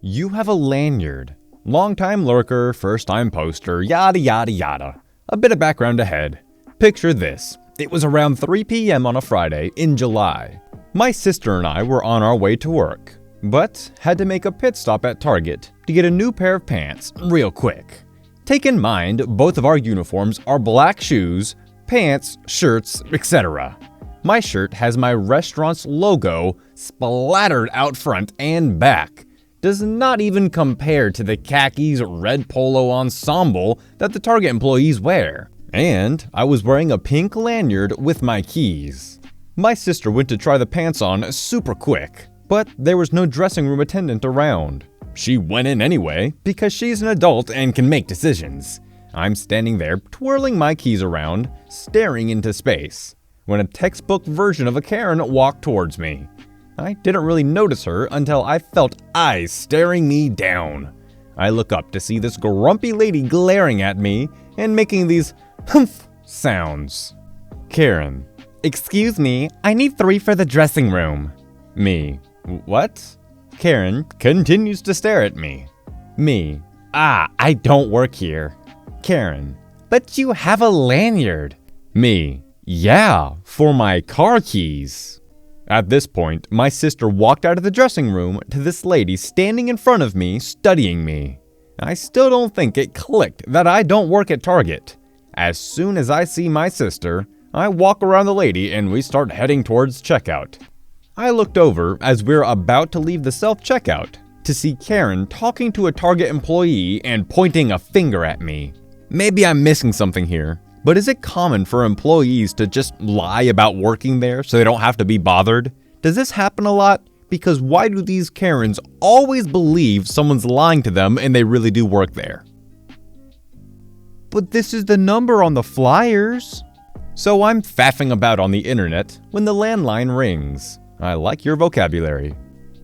You have a lanyard. Long-time lurker, first-time poster, yada yada yada. A bit of background ahead. Picture this. It was around 3 p.m. on a Friday in July. My sister and I were on our way to work, but had to make a pit stop at Target to get a new pair of pants real quick. Take in mind, both of our uniforms are black shoes, pants, shirts, etc. My shirt has my restaurant's logo splattered out front and back. Does not even compare to the khakis red polo ensemble that the Target employees wear. And I was wearing a pink lanyard with my keys. My sister went to try the pants on super quick, but there was no dressing room attendant around. She went in anyway because she's an adult and can make decisions. I'm standing there twirling my keys around, staring into space, when a textbook version of a Karen walked towards me. I didn't really notice her until I felt eyes staring me down. I look up to see this grumpy lady glaring at me and making these humph sounds. Karen: "Excuse me, I need 3 for the dressing room." Me: "What?" Karen continues to stare at me. Me: "I don't work here." Karen: "But you have a lanyard." Me: "Yeah, for my car keys." At this point, my sister walked out of the dressing room to this lady standing in front of me, studying me. I still don't think it clicked that I don't work at Target. As soon as I see my sister, I walk around the lady and we start heading towards checkout. I looked over as we were about to leave the self-checkout to see Karen talking to a Target employee and pointing a finger at me. Maybe I'm missing something here, but is it common for employees to just lie about working there so they don't have to be bothered? Does this happen a lot? Because why do these Karens always believe someone's lying to them and they really do work there? But this is the number on the flyers. So I'm faffing about on the internet when the landline rings. I like your vocabulary.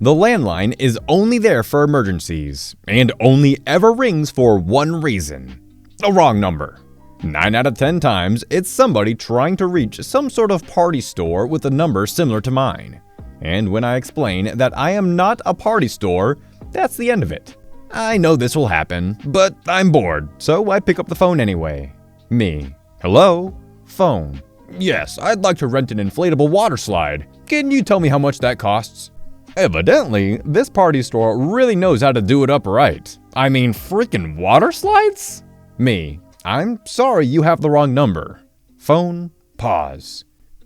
The landline is only there for emergencies and only ever rings for one reason: a wrong number. 9 out of 10 times, it's somebody trying to reach some sort of party store with a number similar to mine. And when I explain that I am not a party store, that's the end of it. I know this will happen, but I'm bored, so I pick up the phone anyway. Me: "Hello?" Phone: "Yes, I'd like to rent an inflatable water slide. Can you tell me how much that costs?" Evidently, this party store really knows how to do it up right. I mean, freaking water slides? Me: "I'm sorry, you have the wrong number." Phone: pause.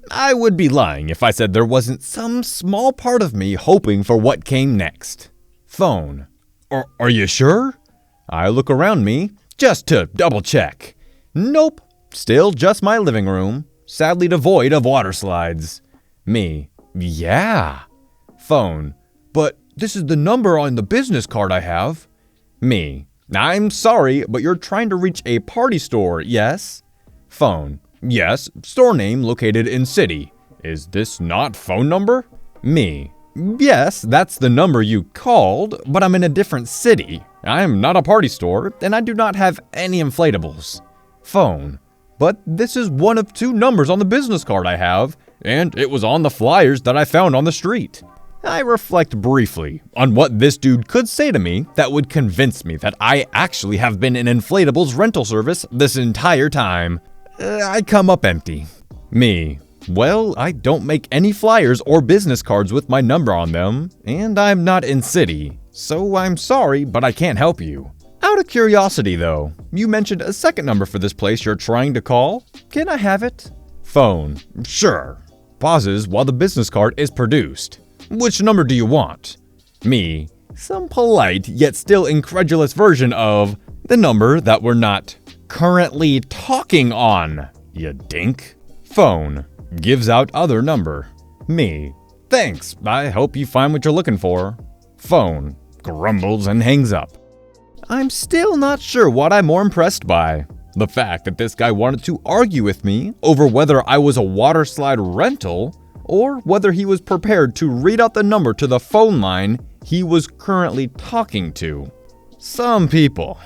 I would be lying if I said there wasn't some small part of me hoping for what came next. Phone: Are you sure?" I look around me just to double check. Nope, still just my living room, sadly devoid of water slides. Me: "Yeah." Phone: "But this is the number on the business card I have." Me: "I'm sorry, but you're trying to reach a party store, yes?" Phone: "Yes, store name located in city. Is this not phone number?" Me: "Yes, that's the number you called, but I'm in a different city. I'm not a party store, and I do not have any inflatables." Phone: "But this is one of 2 numbers on the business card I have, and it was on the flyers that I found on the street." I reflect briefly on what this dude could say to me that would convince me that I actually have been an inflatables rental service this entire time. I come up empty. Me: "Well, I don't make any flyers or business cards with my number on them, and I'm not in city, so I'm sorry, but I can't help you. Out of curiosity though, you mentioned a second number for this place you're trying to call. Can I have it?" Phone: "Sure." Pauses while the business card is produced. "Which number do you want?" Me: "Some polite yet still incredulous version of the number that we're not currently talking on, you dink." Phone: "Gives out other number." Me: "Thanks, I hope you find what you're looking for." Phone: Grumbles and hangs up. I'm still not sure what I'm more impressed by. The fact that this guy wanted to argue with me over whether I was a water slide rental, or whether he was prepared to read out the number to the phone line he was currently talking to. Some people.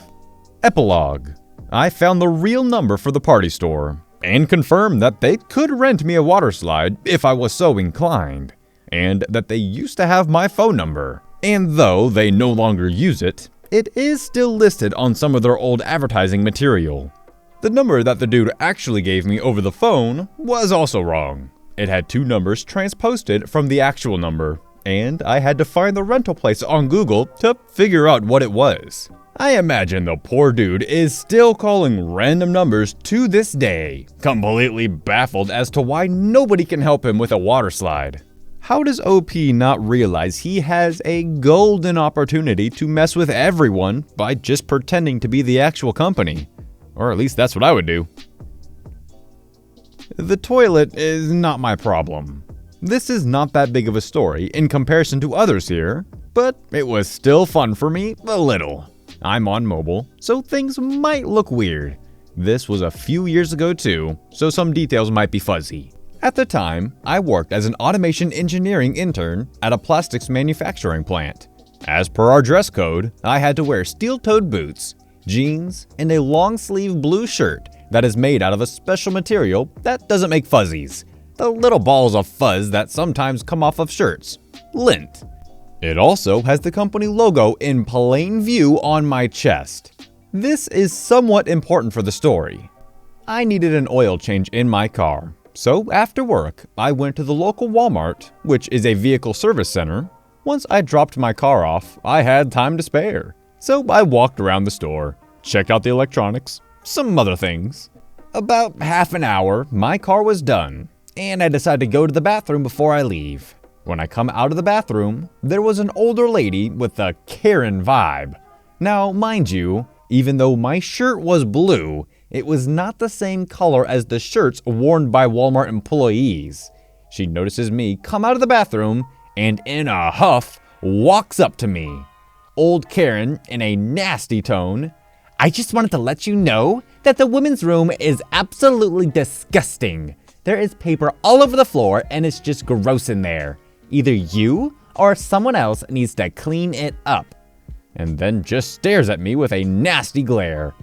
Epilogue: I found the real number for the party store, and confirmed that they could rent me a water slide if I was so inclined, and that they used to have my phone number. And though they no longer use it, it is still listed on some of their old advertising material. The number that the dude actually gave me over the phone was also wrong. It had 2 numbers transposed from the actual number, and I had to find the rental place on Google to figure out what it was. I imagine the poor dude is still calling random numbers to this day, completely baffled as to why nobody can help him with a water slide. How does OP not realize he has a golden opportunity to mess with everyone by just pretending to be the actual company? Or at least that's what I would do. The toilet is not my problem. This is not that big of a story in comparison to others here, but it was still fun for me a little. I'm on mobile, so things might look weird. This was a few years ago too, so some details might be fuzzy. At the time, I worked as an automation engineering intern at a plastics manufacturing plant. As per our dress code, I had to wear steel-toed boots, jeans, and a long-sleeve blue shirt that is made out of a special material that doesn't make fuzzies. The little balls of fuzz that sometimes come off of shirts. Lint. It also has the company logo in plain view on my chest. This is somewhat important for the story. I needed an oil change in my car, so after work, I went to the local Walmart, which is a vehicle service center. Once I dropped my car off, I had time to spare. So I walked around the store, checked out the electronics, some other things. About half an hour, my car was done, and I decided to go to the bathroom before I leave. When I come out of the bathroom, there was an older lady with a Karen vibe. Now, mind you, even though my shirt was blue, it was not the same color as the shirts worn by Walmart employees. She notices me come out of the bathroom and in a huff walks up to me. Old Karen, in a nasty tone, "I just wanted to let you know that the women's room is absolutely disgusting. There is paper all over the floor and it's just gross in there. Either you or someone else needs to clean it up." And then just stares at me with a nasty glare.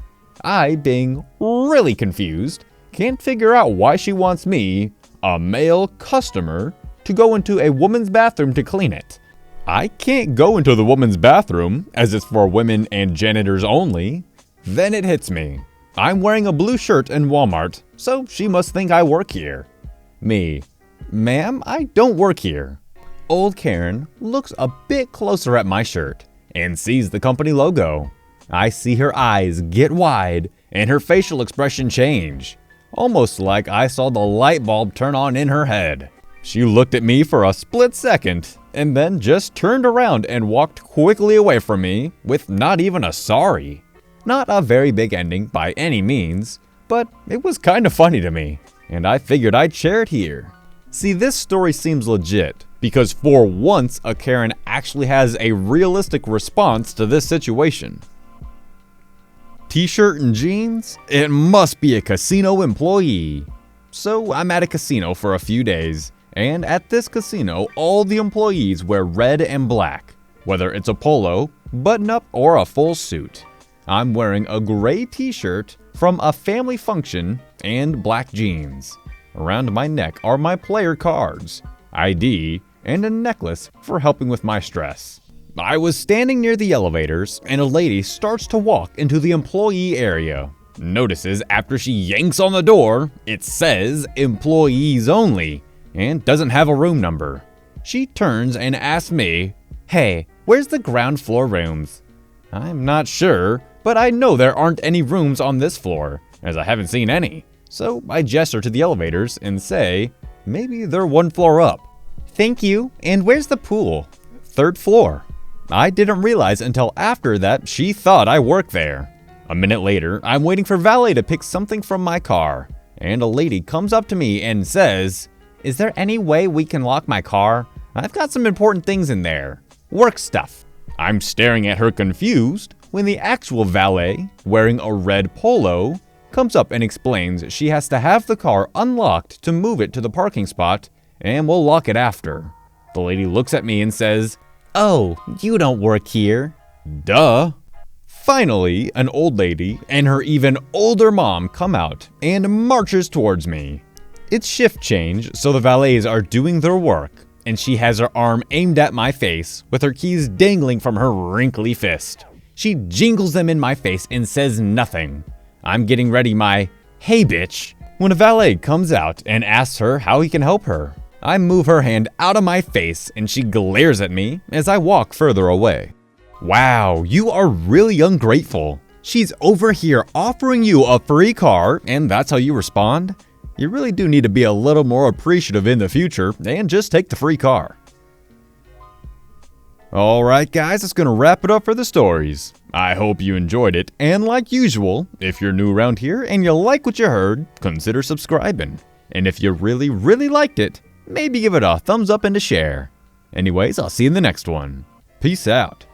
I, being really confused, can't figure out why she wants me, a male customer, to go into a woman's bathroom to clean it. I can't go into the woman's bathroom, as it's for women and janitors only. Then it hits me. I'm wearing a blue shirt in Walmart, so she must think I work here. Me, "Ma'am, I don't work here." Old Karen looks a bit closer at my shirt and sees the company logo. I see her eyes get wide and her facial expression change, almost like I saw the light bulb turn on in her head. She looked at me for a split second and then just turned around and walked quickly away from me with not even a sorry. Not a very big ending by any means, but it was kind of funny to me, and I figured I'd share it here. See, this story seems legit because for once a Karen actually has a realistic response to this situation. T-shirt and jeans? It must be a casino employee. So I'm at a casino for a few days, and at this casino, all the employees wear red and black, whether it's a polo, button-up, or a full suit. I'm wearing a gray t-shirt from a family function and black jeans. Around my neck are my player cards, ID, and a necklace for helping with my stress. I was standing near the elevators, and a lady starts to walk into the employee area. Notices after she yanks on the door, it says employees only, and doesn't have a room number. She turns and asks me, "Hey, where's the ground floor rooms?" I'm not sure, but I know there aren't any rooms on this floor, as I haven't seen any. So I gesture to the elevators and say, maybe they're 1 floor up. "Thank you, and where's the pool?" "3rd floor." I didn't realize until after that she thought I worked there. A minute later, I'm waiting for valet to pick something from my car, and a lady comes up to me and says, "Is there any way we can lock my car? I've got some important things in there. Work stuff." I'm staring at her confused when the actual valet, wearing a red polo, comes up and explains she has to have the car unlocked to move it to the parking spot, and we'll lock it after. The lady looks at me and says, "Oh, you don't work here." Duh. Finally, an old lady and her even older mom come out and marches towards me. It's shift change, so the valets are doing their work, and she has her arm aimed at my face with her keys dangling from her wrinkly fist. She jingles them in my face and says nothing. I'm getting ready my "hey bitch" when a valet comes out and asks her how he can help her. I move her hand out of my face and she glares at me as I walk further away. Wow, you are really ungrateful. She's over here offering you a free car and that's how you respond? You really do need to be a little more appreciative in the future and just take the free car. Alright guys, that's gonna wrap it up for the stories. I hope you enjoyed it, and like usual, if you're new around here and you like what you heard, consider subscribing. And if you really liked it, maybe give it a thumbs up and a share. Anyways, I'll see you in the next one. Peace out.